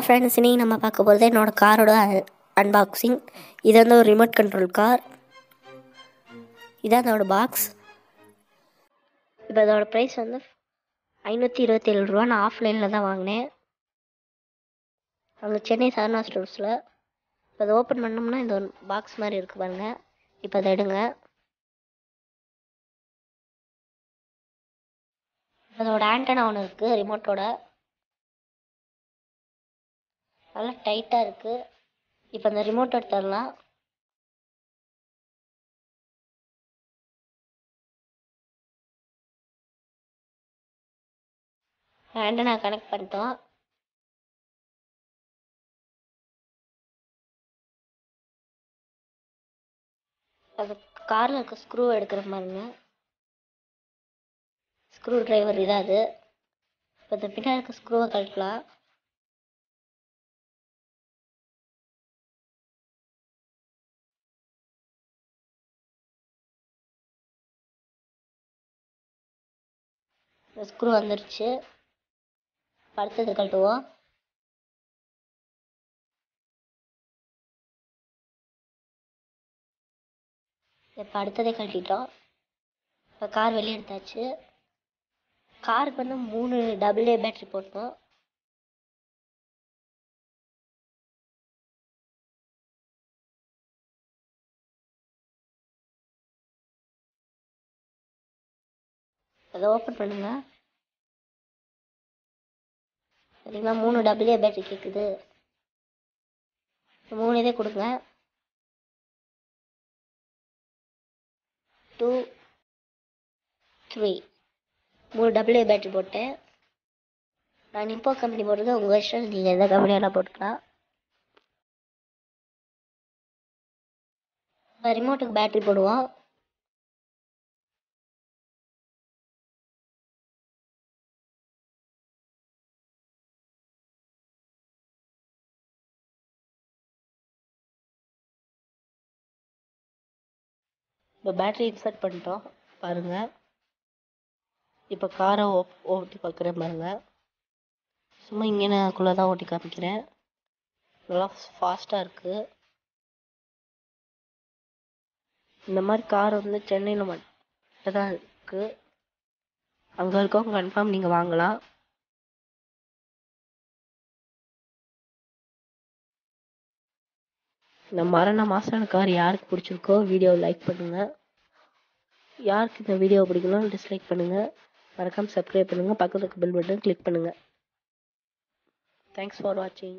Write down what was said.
Friends, இன்றைக்கி நம்ம பார்க்க போகிறது என்னோடய காரோட அன்பாக்சிங். இது வந்து ஒரு ரிமோட் கண்ட்ரோல் கார். இதான் அதோட பாக்ஸ். இப்போ அதோட ப்ரைஸ் வந்து 527 ரூபா. நான் ஆஃப்லைனில் தான் வாங்கினேன், அங்கே சென்னை சரவணா ஸ்டோர்ஸில். இப்போ அதை ஓப்பன் பண்ணோம்னா இந்த ஒரு பாக்ஸ் மாதிரி இருக்குது பாருங்க. இப்போ அதை எடுங்க. அதோட ஆண்டனா ஒன்று இருக்குது ரிமோட்டோட, நல்லா டைட்டாக இருக்குது. இப்போ அந்த ரிமோட் எடுத்துடலாம். ஆண்டனா கனெக்ட் பண்ணிட்டோம். அது காரில் இருக்க ஸ்க்ரூ எடுக்கிற மாதிரிங்க. ஸ்க்ரூ டிரைவர் இதாது. இப்போ இந்த பின்னாடி இருக்க ஸ்க்ரூவை கழட்டலாம். ஸ்க்ரூ வந்துருச்சு. அடுத்தது கழட்டுவோம். இப்போ அடுத்ததே கழட்டிட்டோம். இப்போ கார் வெளியே எடுத்தாச்சு. காருக்கு வந்து 3 AA பேட்டரி போட்டோம். அதை ஓப்பன் பண்ணுங்க. பார்த்தீங்கன்னா 3 AA பேட்டரி கேட்குது. 3 இதே கொடுங்க. 2 3 3 AA பேட்டரி போட்டேன். நான் நிப்போ கம்பெனி போடுறது உங்கள் இஷ்டம், நீங்கள் எந்த கம்பெனியெல்லாம் போட்டுக்கலாம். இப்போ ரிமோட்டுக்கு பேட்டரி போடுவோம். இப்போ பேட்டரி இன்சர்ட் பண்ணிட்டோம் பாருங்கள். இப்போ காரை ஓட்டி பார்க்குறேன் பாருங்கள். சும்மா இங்கேக்குள்ளே தான் ஓட்டி காமிக்கிறேன். நல்லா ஃபாஸ்ட்டாக இருக்குது. இந்த மாதிரி கார் வந்து சென்னையில் மட்டும் தான் இருக்குது. அங்கே இருக்கவங்க கன்ஃபார்ம் நீங்கள் வாங்கலாம். இந்த மரண மாசான கார் யாருக்கு பிடிச்சிருக்கோ வீடியோவை லைக் பண்ணுங்கள். யாருக்கு இந்த வீடியோ பிடிக்கணும் டிஸ்லைக் பண்ணுங்கள். மறக்காமல் சப்ஸ்கிரைப் பண்ணுங்கள். பக்கத்துக்கு பெல் பட்டன் கிளிக் பண்ணுங்கள். தேங்க்ஸ் ஃபார் வாட்சிங்.